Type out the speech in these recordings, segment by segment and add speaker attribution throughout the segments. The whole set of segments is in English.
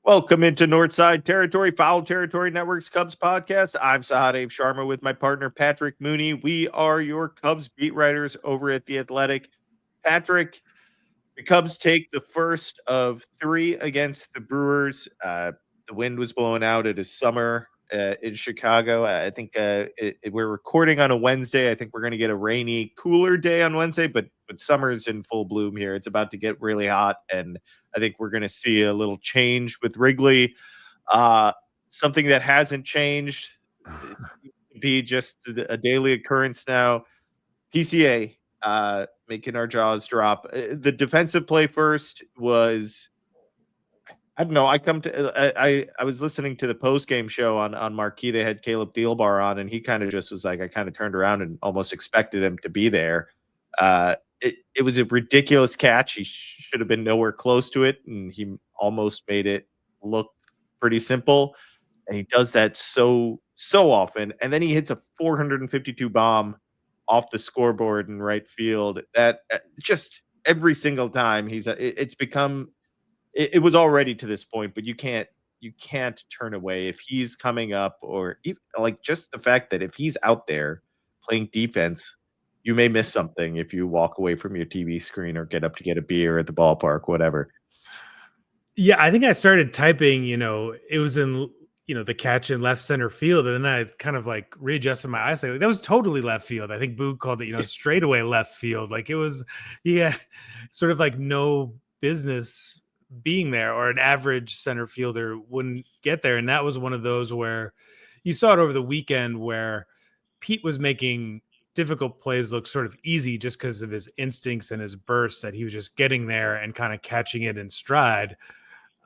Speaker 1: Welcome into Northside Territory, Foul Territory Network's Cubs podcast. I'm Sahadev Sharma with my partner, Patrick Mooney. We are your Cubs beat writers over at The Athletic. Patrick, the Cubs take the first of three against the Brewers. The wind was blowing out. It is summer in Chicago. I think we're recording on a Wednesday. I think we're going to get a rainy, cooler day on Wednesday, but summer's in full bloom here. It's about to get really hot, and I think we're going to see a little change with Wrigley. Something that hasn't changed, be just a daily occurrence now. PCA making our jaws drop. The defensive play first was, I don't know. I was listening to the post game show on Marquee. They had Caleb Thielbar on, and he kind of just was like, I kind of turned around and almost expected him to be there. It was a ridiculous catch. He should have been nowhere close to it, and he almost made it look pretty simple. And he does that so often. And then he hits a 452 bomb off the scoreboard in right field. That just every single time it's become. It was already to this point, but you can't turn away if he's coming up, or even, like, just the fact that if he's out there playing defense, you may miss something if you walk away from your TV screen or get up to get a beer at the ballpark, whatever.
Speaker 2: Yeah, I think I started typing, it was in, the catch in left center field. And then I kind of like readjusted my eyesight. Like, that was totally left field. I think Boog called it, straightaway left field. Like, it was, sort of like no business being there, or an average center fielder wouldn't get there. And that was one of those where you saw it over the weekend where Pete was making difficult plays look sort of easy just because of his instincts and his bursts, that he was just getting there and kind of catching it in stride.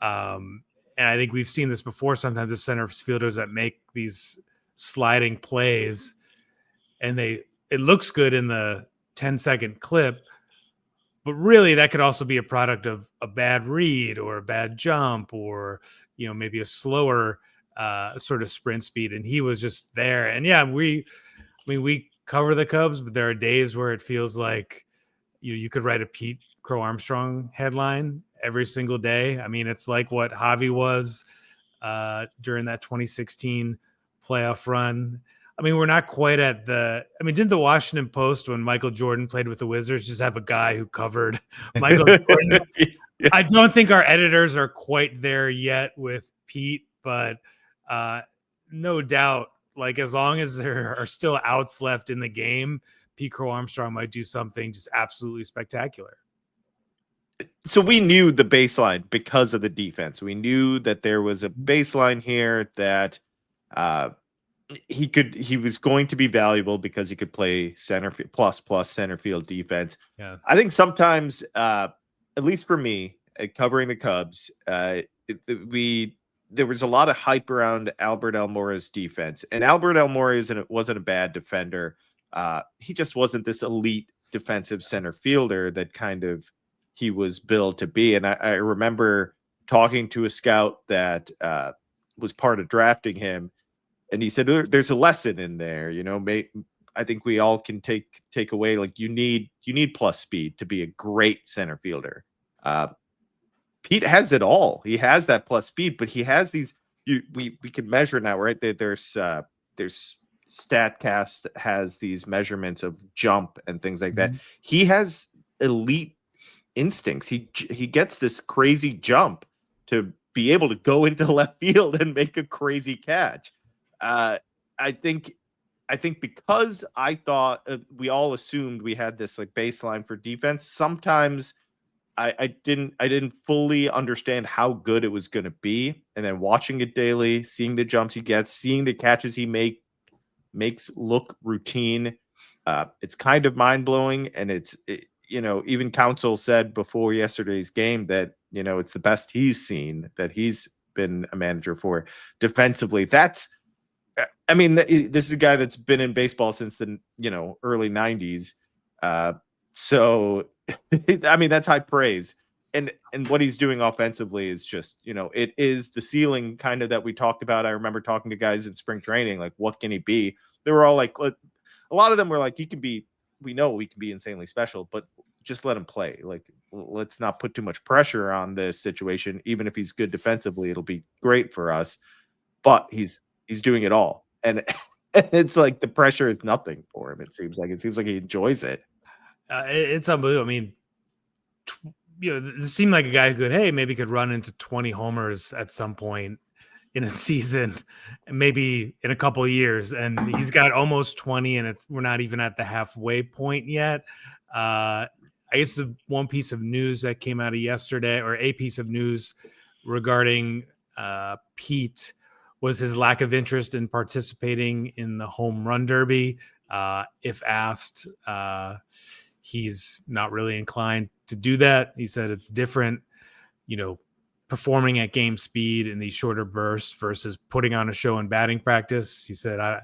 Speaker 2: And I think we've seen this before. Sometimes the center fielders that make these sliding plays, and it looks good in the 10-second clip, but really that could also be a product of a bad read or a bad jump, or, maybe a slower sort of sprint speed. And he was just there. And yeah, we cover the Cubs, but there are days where it feels like you could write a Pete Crow-Armstrong headline every single day. I mean, it's like what Javi was during that 2016 playoff run. I mean, we're not quite at didn't the Washington Post, when Michael Jordan played with the Wizards, just have a guy who covered Michael Jordan? Yeah. I don't think our editors are quite there yet with Pete, but no doubt, like, as long as there are still outs left in the game, Pete Crow-Armstrong might do something just absolutely spectacular.
Speaker 1: So we knew the baseline because of the defense. We knew that there was a baseline here that he was going to be valuable because he could play center plus center field defense.
Speaker 2: Yeah.
Speaker 1: I think sometimes, at least for me, covering the Cubs, there was a lot of hype around Albert Almora's defense, and Albert Almora wasn't a bad defender. He just wasn't this elite defensive center fielder that kind of he was billed to be. And I remember talking to a scout that was part of drafting him, and he said, there's a lesson in there, I think we all can take away, like, you need plus speed to be a great center fielder. Pete has it all. He has that plus speed, but he has these, we can measure now, right? There's StatCast has these measurements of jump and things like that. He has elite instincts. He gets this crazy jump to be able to go into left field and make a crazy catch. I think because I thought we all assumed we had this like baseline for defense. Sometimes I didn't fully understand how good it was going to be, and then watching it daily, seeing the jumps he gets, seeing the catches he makes look routine. It's kind of mind blowing, and even Counsell said before yesterday's game that, it's the best he's seen, that he's been a manager for defensively. This is a guy that's been in baseball since the, early 90s. So, that's high praise. And what he's doing offensively is just, it is the ceiling kind of that we talked about. I remember talking to guys in spring training, like, what can he be? They were all like, a lot of them were like, we know he can be insanely special, but just let him play. Like, let's not put too much pressure on this situation. Even if he's good defensively, it'll be great for us. But he's doing it all, and it's like the pressure is nothing for him. It seems like he enjoys it.
Speaker 2: It's unbelievable. I mean, this seemed like a guy who maybe could run into 20 homers at some point in a season, maybe in a couple of years, and he's got almost 20, and we're not even at the halfway point yet. I guess the one piece of news that came out of yesterday, or a piece of news regarding Pete, was his lack of interest in participating in the home run derby. If asked, he's not really inclined to do that. He said it's different, performing at game speed in these shorter bursts versus putting on a show in batting practice. He said, I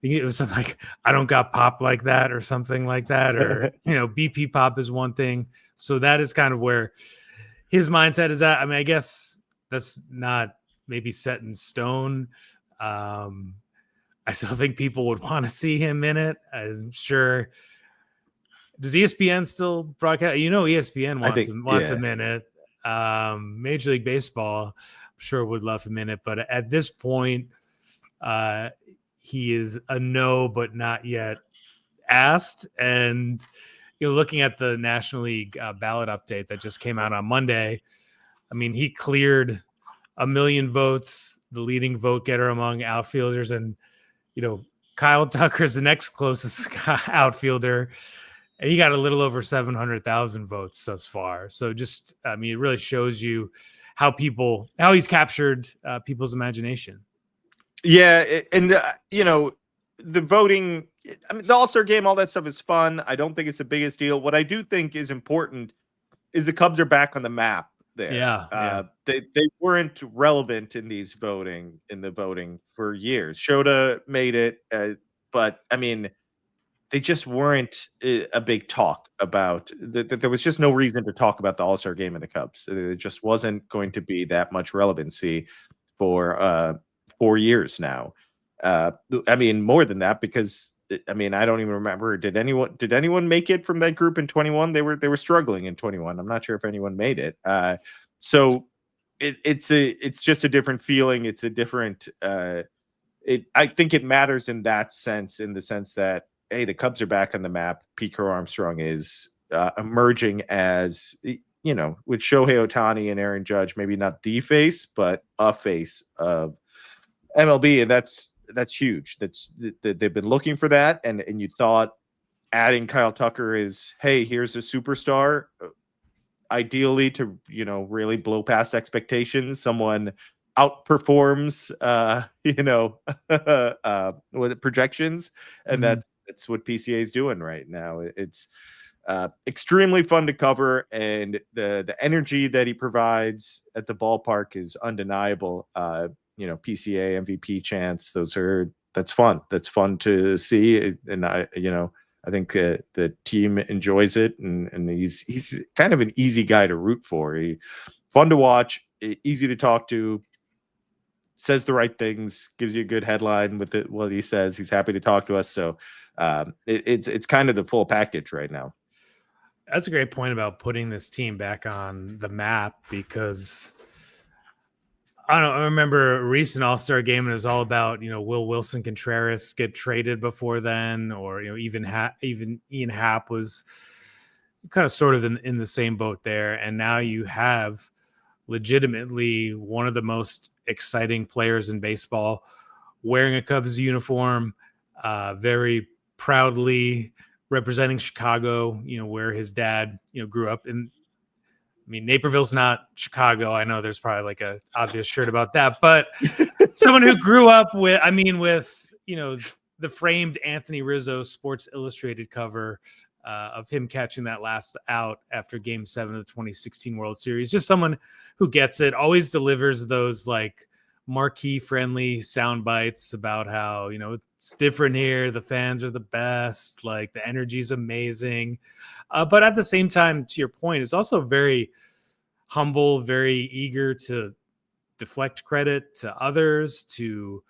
Speaker 2: think it was something like, I don't got popped like that, or something like that, or, BP pop is one thing. So that is kind of where his mindset is at. I mean, I guess that's not maybe set in stone. I still think people would want to see him in it. I'm sure. Does ESPN still broadcast? ESPN wants him in it. Major League Baseball, I'm sure, would love him in it, but at this point, he is a no, but not yet asked. And looking at the National League ballot update that just came out on Monday, I mean, he cleared 1 million votes, the leading vote getter among outfielders, and Kyle Tucker's the next closest outfielder. And he got a little over 700,000 votes thus far. So just, I mean, it really shows you how he's captured people's imagination.
Speaker 1: Yeah. And, the voting, I mean, the All-Star game, all that stuff is fun. I don't think it's the biggest deal. What I do think is important is the Cubs are back on the map there.
Speaker 2: Yeah.
Speaker 1: They weren't relevant in the voting for years. Shota made it, but I mean, they just weren't a big talk about. There was just no reason to talk about the All-Star game of the Cubs. It just wasn't going to be that much relevancy for 4 years now. I mean, more than that, because I mean, I don't even remember. Did anyone make it from that group in 21? They were struggling in 21. I'm not sure if anyone made it. So it's just a different feeling. It's a different. I think it matters in that sense, in the sense that, hey, the Cubs are back on the map. Pete Crow-Armstrong is emerging as, with Shohei Ohtani and Aaron Judge, maybe not the face, but a face of MLB, and that's huge. They've been looking for that, and you thought adding Kyle Tucker is, hey, here's a superstar, ideally to really blow past expectations. Someone outperforms with projections, and that's what PCA is doing right now. It's extremely fun to cover, and the energy that he provides at the ballpark is undeniable. PCA MVP chants, that's fun. That's fun to see, and I think the team enjoys it, and he's kind of an easy guy to root for. Fun to watch, easy to talk to, says the right things, gives you a good headline with it. What he says, he's happy to talk to us. So it's kind of the full package right now.
Speaker 2: That's a great point about putting this team back on the map, because I remember a recent All-Star game, and it was all about, will Wilson Contreras get traded before then, or, even Ian Happ was kind of sort of in the same boat there. And now you have legitimately one of the most exciting players in baseball wearing a Cubs uniform, very proudly representing Chicago, where his dad, grew up in. I mean, Naperville's not Chicago. I know there's probably like a obvious shirt about that, but someone who grew up with the framed Anthony Rizzo Sports Illustrated cover of him catching that last out after Game 7 of the 2016 World Series. Just someone who gets it, always delivers those like marquee friendly sound bites about how, it's different here. The fans are the best. Like, the energy is amazing. But at the same time, to your point, it's also very humble, very eager to deflect credit to others, to,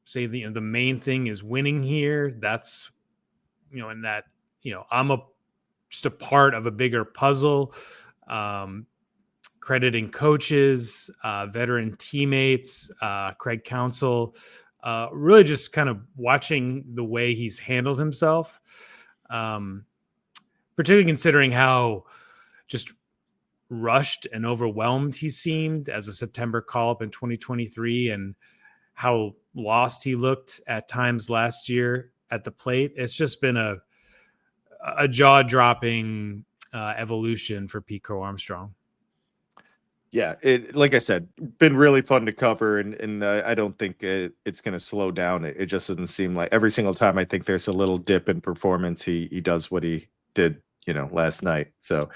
Speaker 2: say the main thing is winning here. That's, and that, I'm a just a part of a bigger puzzle. Crediting coaches, veteran teammates, Craig Counsell, really just kind of watching the way he's handled himself, particularly considering how just rushed and overwhelmed he seemed as a September call-up in 2023 and how lost he looked at times last year at the plate. It's just been a jaw-dropping evolution for Pete Crow-Armstrong.
Speaker 1: Yeah, like I said, been really fun to cover, and I don't think it's going to slow down. It just doesn't seem like every single time I think there's a little dip in performance, he does what he did, last night. So,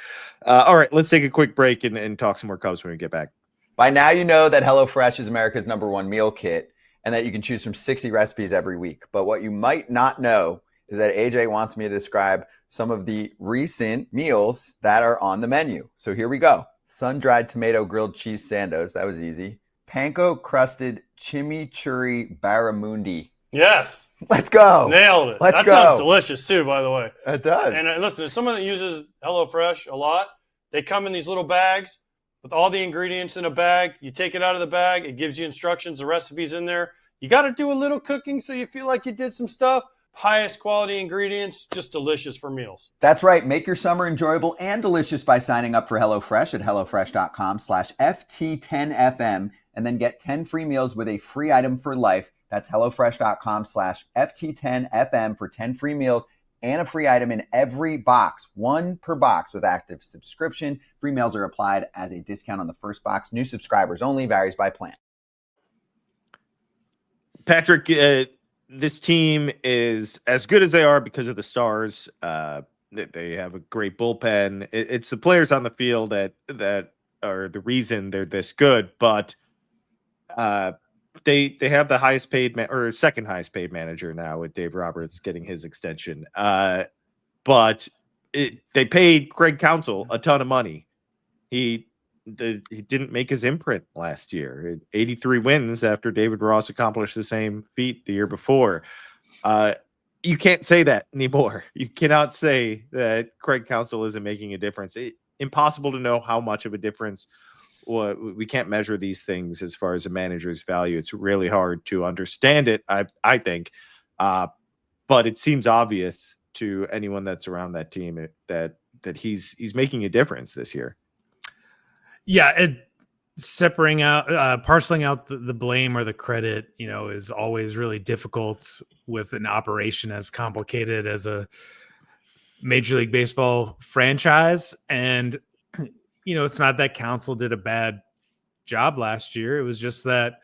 Speaker 1: all right, let's take a quick break and talk some more Cubs when we get back.
Speaker 3: By now, you know that HelloFresh is America's #1 meal kit and that you can choose from 60 recipes every week. But what you might not know is that AJ wants me to describe some of the recent meals that are on the menu. So here we go. Sun-dried tomato grilled cheese sandos. That was easy. Panko-crusted chimichurri barramundi.
Speaker 4: Yes.
Speaker 3: Let's go.
Speaker 4: Nailed it.
Speaker 3: Let's
Speaker 4: that
Speaker 3: go.
Speaker 4: Sounds delicious too, by the way.
Speaker 3: It does.
Speaker 4: And listen, as someone that uses HelloFresh a lot, they come in these little bags with all the ingredients in a bag. You take it out of the bag. It gives you instructions, the recipes in there. You got to do a little cooking so you feel like you did some stuff. Highest quality ingredients, just delicious for meals.
Speaker 3: That's right. Make your summer enjoyable and delicious by signing up for HelloFresh at HelloFresh.com/FT10FM and then get 10 free meals with a free item for life. That's HelloFresh.com/FT10FM for 10 free meals and a free item in every box, one per box with active subscription. Free meals are applied as a discount on the first box. New subscribers only, varies by plan.
Speaker 1: Patrick, this team is as good as they are because of the stars. They have a great bullpen. It's the players on the field that are the reason they're this good. But they have the highest paid or second highest paid manager now with Dave Roberts getting his extension. But they paid Craig Counsell a ton of money. He didn't make his imprint last year. 83 wins after David Ross accomplished the same feat the year before. You can't say that anymore. You cannot say that Craig Counsell isn't making a difference. Impossible to know how much of a difference. Well, we can't measure these things as far as a manager's value. It's really hard to understand it, I think. But it seems obvious to anyone that's around that team that he's making a difference this year.
Speaker 2: Yeah, parceling out the blame or the credit, is always really difficult with an operation as complicated as a Major League Baseball franchise. And, it's not that Counsell did a bad job last year. It was just that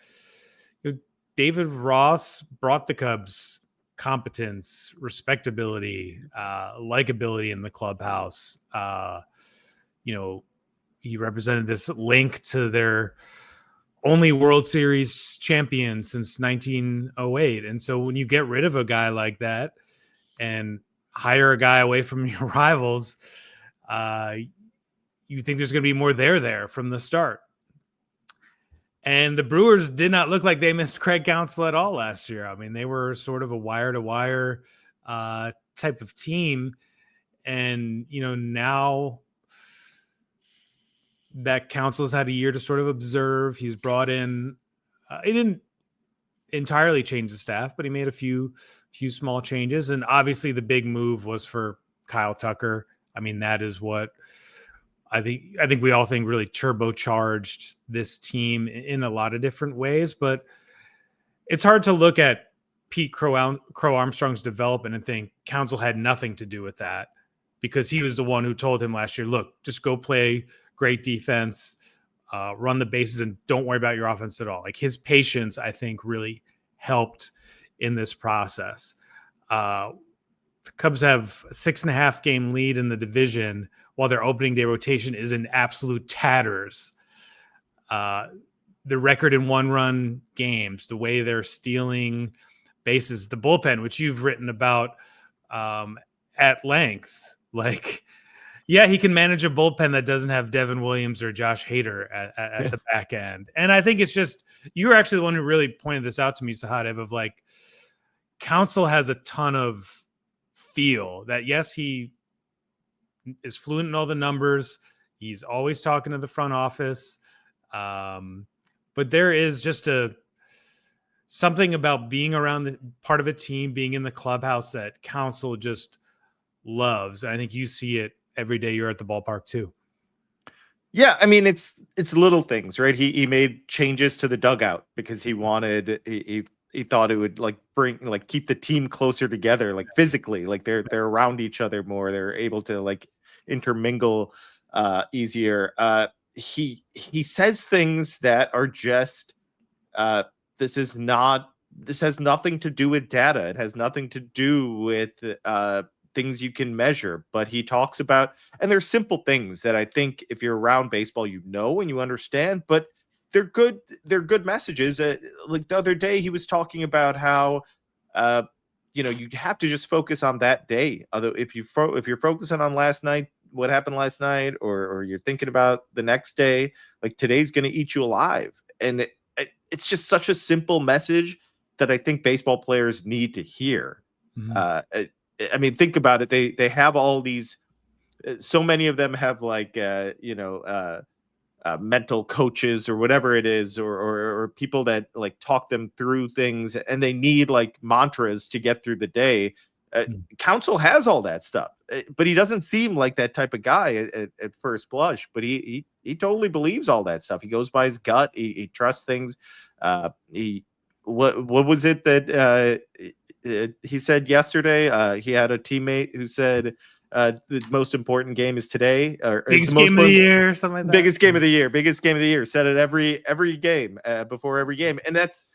Speaker 2: David Ross brought the Cubs competence, respectability, likability in the clubhouse. He represented this link to their only World Series champion since 1908. And so when you get rid of a guy like that and hire a guy away from your rivals, you think there's going to be more there from the start. And the Brewers did not look like they missed Craig Counsell at all last year. I mean, they were sort of a wire-to-wire type of team. And, now that Counsell's had a year to sort of observe. He's brought in, he didn't entirely change the staff, but he made a few small changes. And obviously the big move was for Kyle Tucker. I mean, that is what I think we all think really turbocharged this team in a lot of different ways, but it's hard to look at Pete Crow-Armstrong's development and think Counsell had nothing to do with that, because he was the one who told him last year, look, just go play great defense, run the bases, and don't worry about your offense at all. Like, his patience, I think, really helped in this process. The Cubs have a 6.5 game lead in the division while their opening day rotation is in absolute tatters. The record in one-run games, the way they're stealing bases, the bullpen, which you've written about at length. Like, yeah, he can manage a bullpen that doesn't have Devin Williams or Josh Hader at the back end. And I think it's just, you were actually the one who really pointed this out to me, Sahadev, of like, Counsell has a ton of feel that, yes, he is fluent in all the numbers. He's always talking to the front office. But there is just something about being around the part of a team, being in the clubhouse that Counsell just loves. And I think you see it every day you're at the ballpark too.
Speaker 1: Yeah, I mean it's little things, right? He made changes to the dugout because he wanted he thought it would like keep the team closer together, like physically, like they're around each other more, they're able to like intermingle easier. He says things that are just this has nothing to do with data. It has nothing to do with things you can measure, but he talks about, and they're simple things that I think if you're around baseball, you know, and you understand, but they're good messages. Like the other day, he was talking about how, you have to just focus on that day. Although if you're focusing on last night, what happened last night, or you're thinking about the next day, like today's going to eat you alive. And it's just such a simple message that I think baseball players need to hear. Mm-hmm. I mean, think about it. They have all these. So many of them have like mental coaches or whatever it is, or people that like talk them through things, and they need like mantras to get through the day. Counsell has all that stuff, but he doesn't seem like that type of guy at first blush. But he totally believes all that stuff. He goes by his gut. He trusts things. What was it that he said yesterday? He had a teammate who said the most important game is today, or
Speaker 2: biggest game of the year, or something like that.
Speaker 1: Biggest game of the year. Said it every game before every game, and that's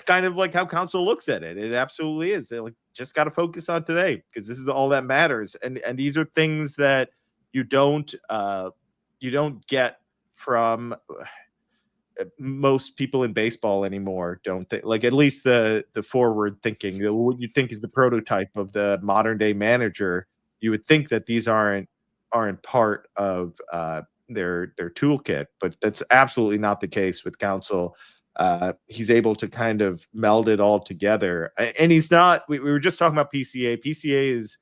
Speaker 1: kind of like how Counsell looks at it. It absolutely is. They like just got to focus on today because this is all that matters, and these are things that you don't get from most people in baseball anymore, don't they? Like at least the forward thinking, what you think is the prototype of the modern day manager, you would think that these aren't part of their toolkit, but that's absolutely not the case with Counsell. He's able to kind of meld it all together, and he's not. We were just talking about PCA. PCA is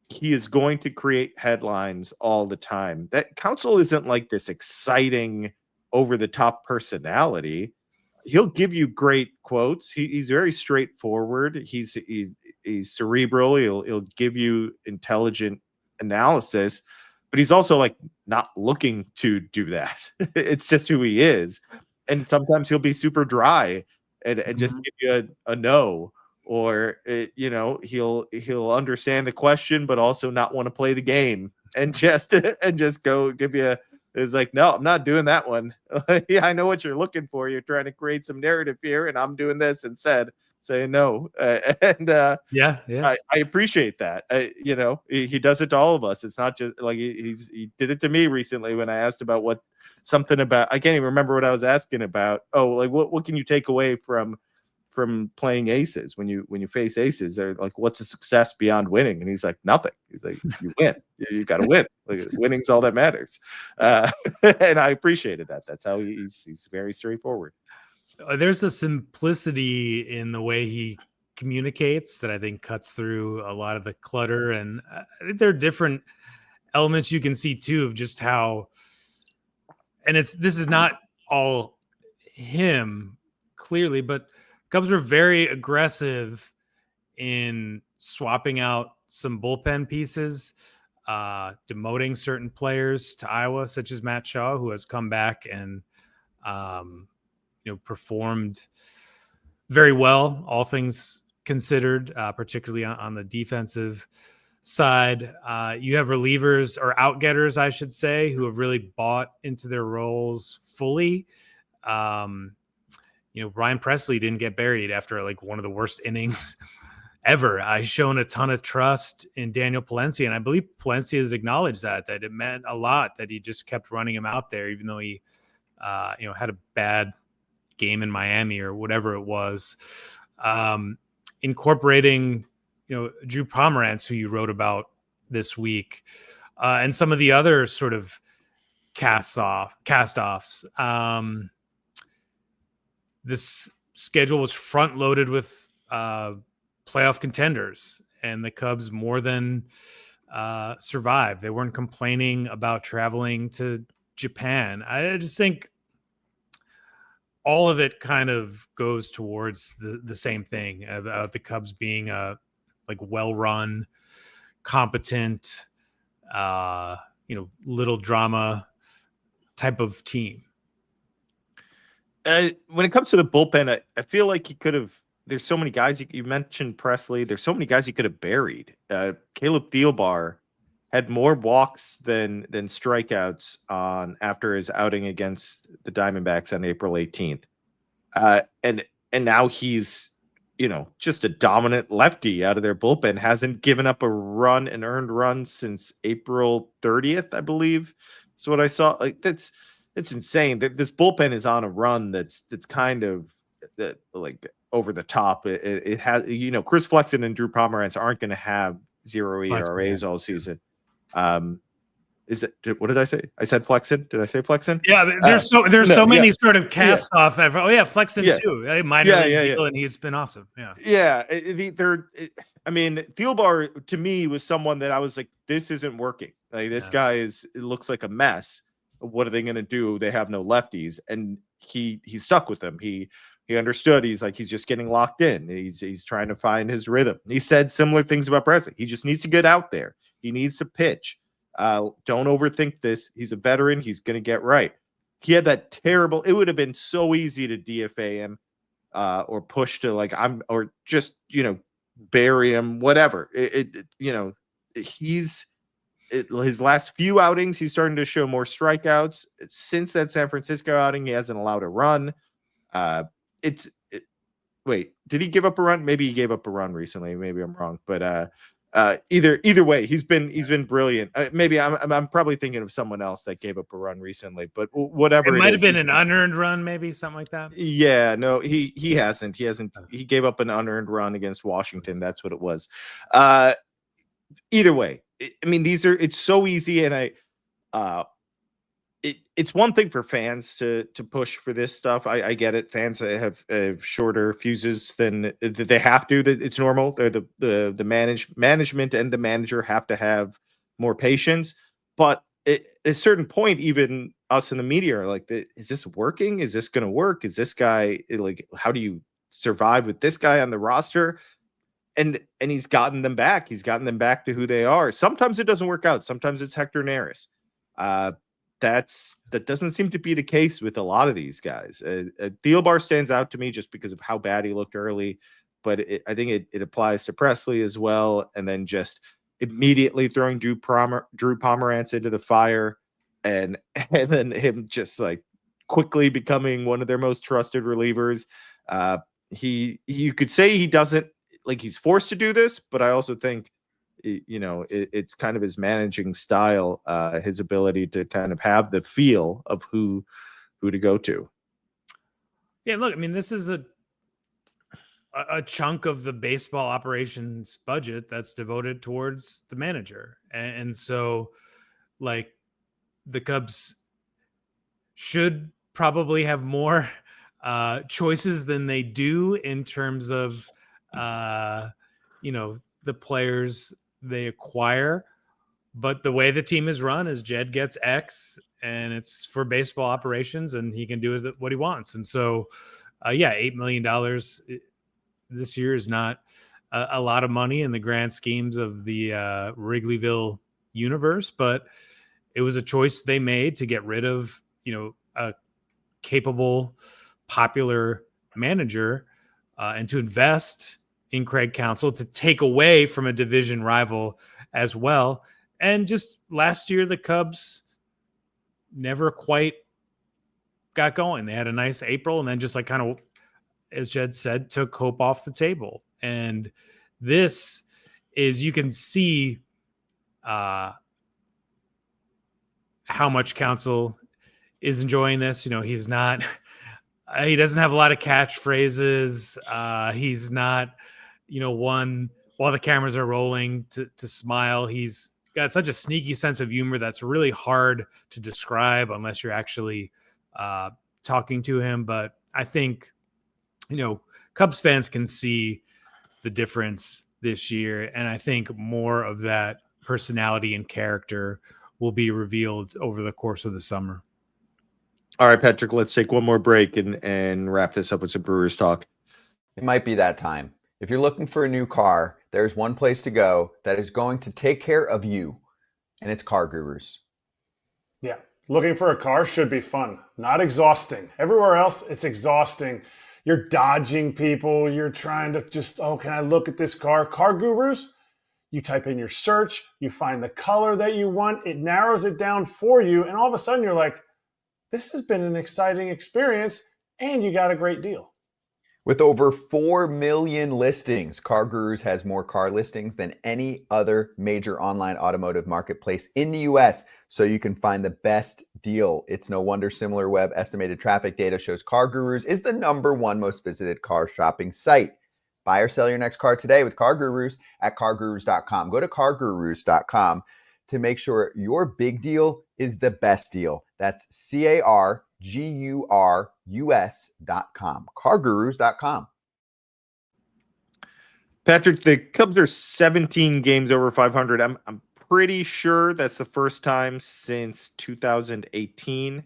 Speaker 1: he is going to create headlines all the time. That Counsell isn't like this exciting, over the top personality. He'll give you great quotes. He's very straightforward. He's cerebral. He'll give you intelligent analysis, but he's also like not looking to do that. It's just who he is. And sometimes he'll be super dry and just give you a no, or he'll understand the question but also not want to play the game and just go give you it's like, no, I'm not doing that one. Yeah, I know what you're looking for. You're trying to create some narrative here, and I'm doing this instead, saying no. Yeah. I appreciate that. He does it to all of us. It's not just like he did it to me recently when I asked about something about, I can't even remember what I was asking about. Oh, like what can you take away from playing aces when you face aces, or like what's a success beyond winning? And he's like, nothing. He's like, you win. You got to win. Like, winning's all that matters. And I appreciated that. That's how he's very straightforward.
Speaker 2: There's a simplicity in the way he communicates that I think cuts through a lot of the clutter, and I think there are different elements you can see too of just how, and this is not all him clearly, but Cubs were very aggressive in swapping out some bullpen pieces, demoting certain players to Iowa, such as Matt Shaw, who has come back and performed very well, all things considered, particularly on the defensive side. You have relievers, or outgetters, I should say, who have really bought into their roles fully. Ryan Presley didn't get buried after like one of the worst innings ever. I've shown a ton of trust in Daniel Palencia, and I believe Palencia has acknowledged that it meant a lot that he just kept running him out there, even though he, had a bad game in Miami or whatever it was. Incorporating, Drew Pomerantz, who you wrote about this week, and some of the other sort of cast-offs. This schedule was front loaded with playoff contenders, and the Cubs more than survive. They weren't complaining about traveling to Japan. I just think all of it kind of goes towards the same thing about the Cubs being a well-run, competent, little drama type of team.
Speaker 1: When it comes to the bullpen, I feel like he could have. There's so many guys. You mentioned Presley. There's so many guys he could have buried. Caleb Thielbar had more walks than strikeouts on after his outing against the Diamondbacks on April 18th. And now he's, just a dominant lefty out of their bullpen. Hasn't given up an earned run since April 30th, I believe. That's what I saw. Like that's insane. This bullpen is on a run that's kind of over the top. It has, Chris Flexen and Drew Pomeranz aren't going to have 0 ERAs all season. Is it? What did I say? I said Flexen. Did I say Flexen?
Speaker 2: Yeah, there's so many sort of cast off that. Oh yeah, Flexen too. Minor league deal, and he's been awesome. Yeah.
Speaker 1: Thielbar to me was someone that I was like, this isn't working. Like this guy it looks like a mess. What are they going to do? They have no lefties, and he stuck with them. He understood. He's just getting locked in. He's trying to find his rhythm. He said similar things about Presley. He just needs to get out there. He needs to pitch. Don't overthink this. He's a veteran. He's going to get right. He had that terrible. It would have been so easy to DFA him, or push to or just bury him. Whatever. His last few outings, he's starting to show more strikeouts. Since that San Francisco outing, he hasn't allowed a run. Wait, did he give up a run? Maybe he gave up a run recently. Maybe I'm wrong, but either way, he's been brilliant. Maybe I'm probably thinking of someone else that gave up a run recently, but whatever.
Speaker 2: It might have been an unearned run, maybe something like that.
Speaker 1: Yeah, no, he hasn't. He gave up an unearned run against Washington. That's what it was. Either way, it's so easy, and it's one thing for fans to push for this stuff. I get it. Fans have shorter fuses than they have to. That it's normal. They're the management and the manager have to have more patience. But at a certain point, even us in the media are like, is this working? Is this going to work? Is this guy how do you survive with this guy on the roster? And he's gotten them back. He's gotten them back to who they are. Sometimes it doesn't work out. Sometimes it's Hector Neris. That doesn't seem to be the case with a lot of these guys. Thielbar stands out to me just because of how bad he looked early, but I think it applies to Presley as well. And then just immediately throwing Drew Pomeranz into the fire, and then him just quickly becoming one of their most trusted relievers. You could say he doesn't he's forced to do this, but I also think it's kind of his managing style, his ability to kind of have the feel of who to go to.
Speaker 2: Yeah, look, this is a chunk of the baseball operations budget that's devoted towards the manager. And so the Cubs should probably have more choices than they do in terms of, the players they acquire, but the way the team is run is Jed gets X, and it's for baseball operations, and he can do what he wants. And so, $8 million this year is not a lot of money in the grand schemes of the Wrigleyville universe, but it was a choice they made to get rid of, a capable, popular manager, and to invest in Craig Counsell, to take away from a division rival as well. And just last year, the Cubs never quite got going. They had a nice April, and then just kind of, as Jed said, took hope off the table. And this is, you can see how much Counsell is enjoying this. He's not, he doesn't have a lot of catchphrases. He's not, one while the cameras are rolling to smile. He's got such a sneaky sense of humor that's really hard to describe unless you're actually talking to him. But I think, Cubs fans can see the difference this year. And I think more of that personality and character will be revealed over the course of the summer.
Speaker 1: All right, Patrick, let's take one more break and wrap this up with some Brewers talk.
Speaker 3: It might be that time. If you're looking for a new car, there's one place to go that is going to take care of you, and it's Car Gurus.
Speaker 5: Yeah, looking for a car should be fun, not exhausting. Everywhere else, it's exhausting. You're dodging people. You're trying to just, oh, can I look at this car? Car Gurus, you type in your search, you find the color that you want, it narrows it down for you, and all of a sudden you're like, this has been an exciting experience, and you got a great deal.
Speaker 3: With over 4 million listings, Car Gurus has more car listings than any other major online automotive marketplace in the US, so you can find the best deal. It's no wonder SimilarWeb estimated traffic data shows Car Gurus is the #1 most visited car shopping site. Buy or sell your next car today with Car Gurus at cargurus.com. Go to cargurus.com to make sure your big deal is the best deal. That's cargurus.com. Cargurus.com.
Speaker 1: Patrick, the Cubs are 17 games over 500. I'm pretty sure that's the first time since 2018.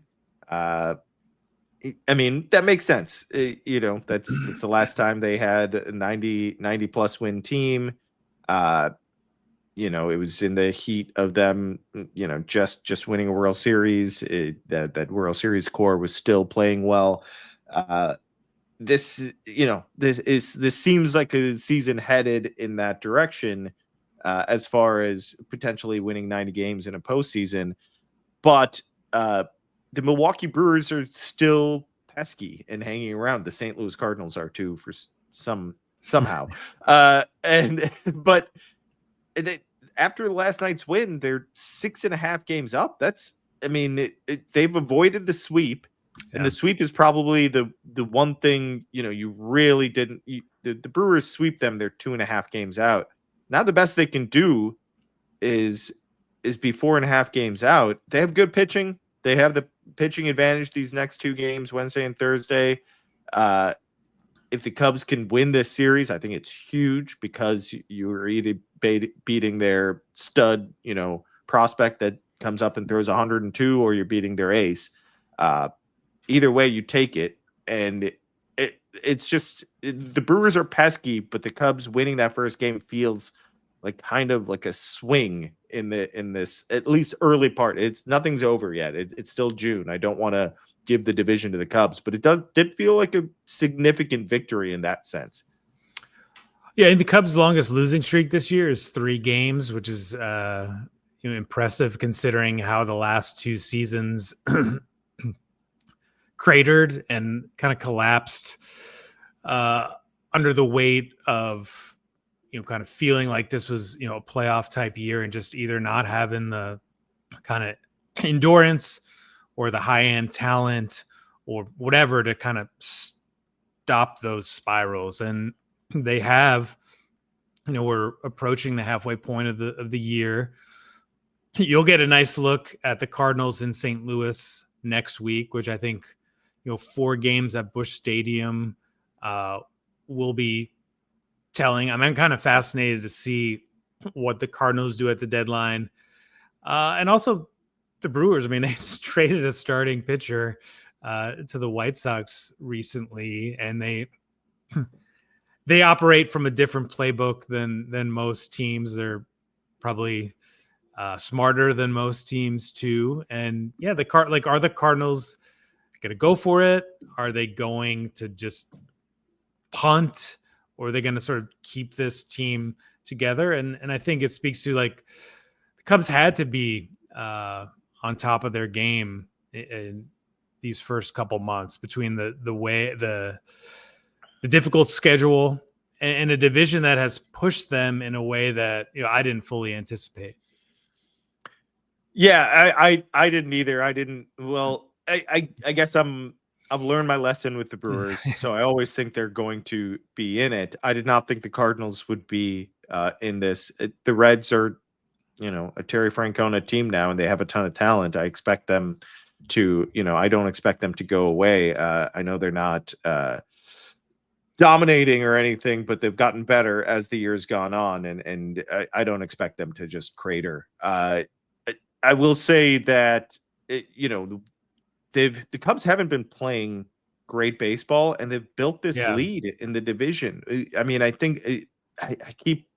Speaker 1: I mean, that makes sense. That's the last time they had a 90 plus win team. It was in the heat of them, just winning a World Series. That World Series core was still playing well. This seems like a season headed in that direction, as far as potentially winning 90 games in a postseason. But the Milwaukee Brewers are still pesky and hanging around. The St. Louis Cardinals are too, for somehow. But after last night's win, they're 6.5 games up. They've avoided the sweep, and the sweep is probably the one thing you really didn't. The Brewers sweep them; they're 2.5 games out. Now the best they can do is be 4.5 games out. They have good pitching. They have the pitching advantage these next 2 games, Wednesday and Thursday. If the Cubs can win this series, I think it's huge, because you're either beating their stud, prospect that comes up and throws 102, or you're beating their ace. Either way, you take it, and it's just the Brewers are pesky, but the Cubs winning that first game feels like kind of like a swing in this at least early part. Nothing's over yet. It's still June. I don't want to give the division to the Cubs, but it did feel like a significant victory in that sense.
Speaker 2: Yeah, and the Cubs' longest losing streak this year is 3 games, which is impressive considering how the last 2 seasons cratered and kind of collapsed under the weight of kind of feeling like this was a playoff type year, and just either not having the kind of endurance or the high-end talent or whatever to kind of stop those spirals. And they have, we're approaching the halfway point of the year. You'll get a nice look at the Cardinals in St. Louis next week, which I think, 4 games at Busch Stadium will be telling. I'm kind of fascinated to see what the Cardinals do at the deadline. And also the Brewers. They just traded a starting pitcher to the White Sox recently, and they operate from a different playbook than most teams. They're probably smarter than most teams too. And yeah, are the Cardinals going to go for it? Are they going to just punt, or are they going to sort of keep this team together? And I think it speaks to the Cubs had to be on top of their game in these first couple months, between the difficult schedule and a division that has pushed them in a way that I didn't fully anticipate.
Speaker 1: Yeah, I didn't either. I guess I've learned my lesson with the Brewers, so I always think they're going to be in it. I did not think the Cardinals would be in this. The Reds are, a Terry Francona team now, and they have a ton of talent. I expect them to, I don't expect them to go away. I know they're not dominating or anything, but they've gotten better as the years gone on, and I don't expect them to just crater. I will say that the Cubs haven't been playing great baseball, and they've built this lead in the division. I mean, I think I keep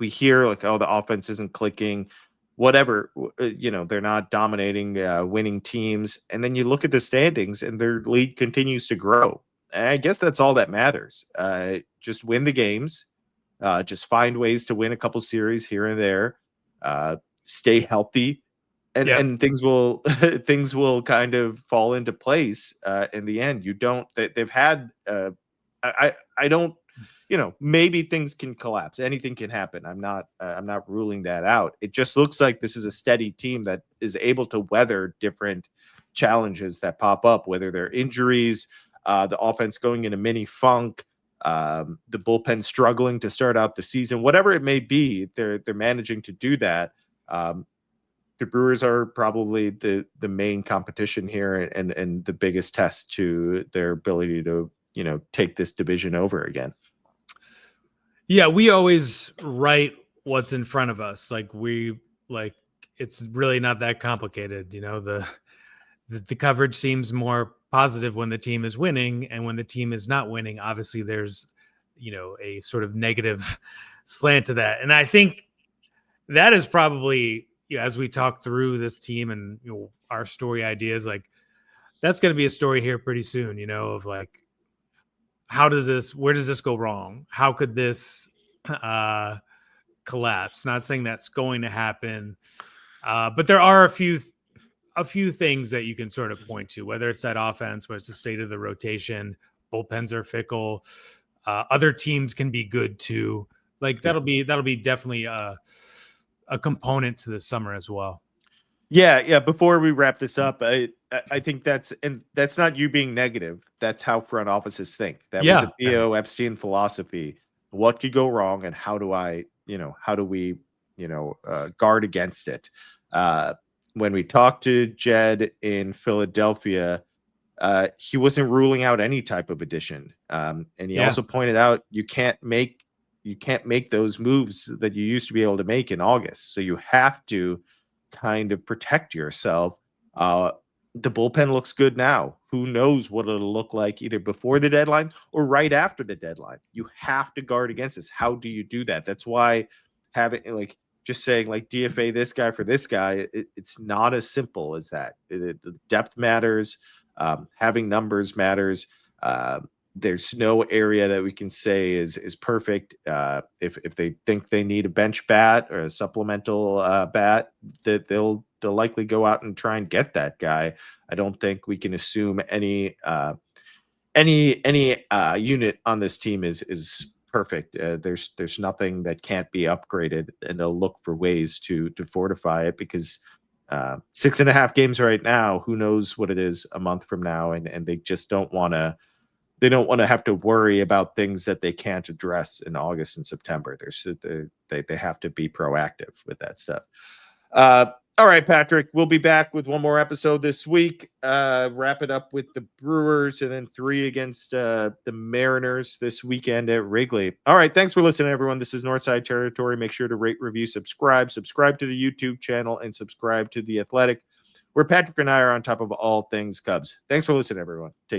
Speaker 1: we hear like, oh, the offense isn't clicking, whatever. They're not dominating winning teams, and then you look at the standings, and their lead continues to grow. And I guess that's all that matters. Just win the games, just find ways to win a couple series here and there, stay healthy, and things will things will kind of fall into place in the end. They've had I don't maybe things can collapse, anything can happen. I'm not ruling that out. It just looks like this is a steady team that is able to weather different challenges that pop up, whether they're injuries, the offense going in a mini funk, the bullpen struggling to start out the season, whatever it may be. They're managing to do that. The Brewers are probably the main competition here, and the biggest test to their ability to take this division over again.
Speaker 2: Yeah, we always write what's in front of us. It's really not that complicated. The coverage seems more positive when the team is winning, and when the team is not winning, obviously there's a sort of negative slant to that. And I think that is probably, as we talk through this team and our story ideas, like that's going to be a story here pretty soon, of like, where does this go wrong? How could this collapse? Not saying that's going to happen, but there are a few things that you can sort of point to, whether it's that offense, whether it's the state of the rotation, bullpens are fickle, other teams can be good too. Like that'll be definitely a component to the summer as well.
Speaker 1: Yeah. Before we wrap this up, I think that's not you being negative. That's how front offices think. That was a Theo Epstein philosophy. What could go wrong, and how do we guard against it? When we talked to Jed in Philadelphia, he wasn't ruling out any type of addition. And he also pointed out you can't make those moves that you used to be able to make in August. So you have to kind of protect yourself. The bullpen looks good now. Who knows what it'll look like either before the deadline or right after the deadline. You have to guard against this. How do you do that? That's why having just saying like DFA this guy for this guy, it's not as simple as that. The depth matters. Having numbers matters. There's no area that we can say is perfect. If they think they need a bench bat or a supplemental bat, that they'll likely go out and try and get that guy. I don't think we can assume any unit on this team is perfect. There's nothing that can't be upgraded, and they'll look for ways to fortify it, because 6.5 games right now, who knows what it is a month from now, and they just don't want to have to worry about things that they can't address in August and September. They have to be proactive with that stuff. All right, Patrick, we'll be back with one more episode this week. Wrap it up with the Brewers, and then 3 against the Mariners this weekend at Wrigley. All right, thanks for listening, everyone. This is Northside Territory. Make sure to rate, review, subscribe to the YouTube channel, and subscribe to The Athletic, where Patrick and I are on top of all things Cubs. Thanks for listening, everyone. Take care.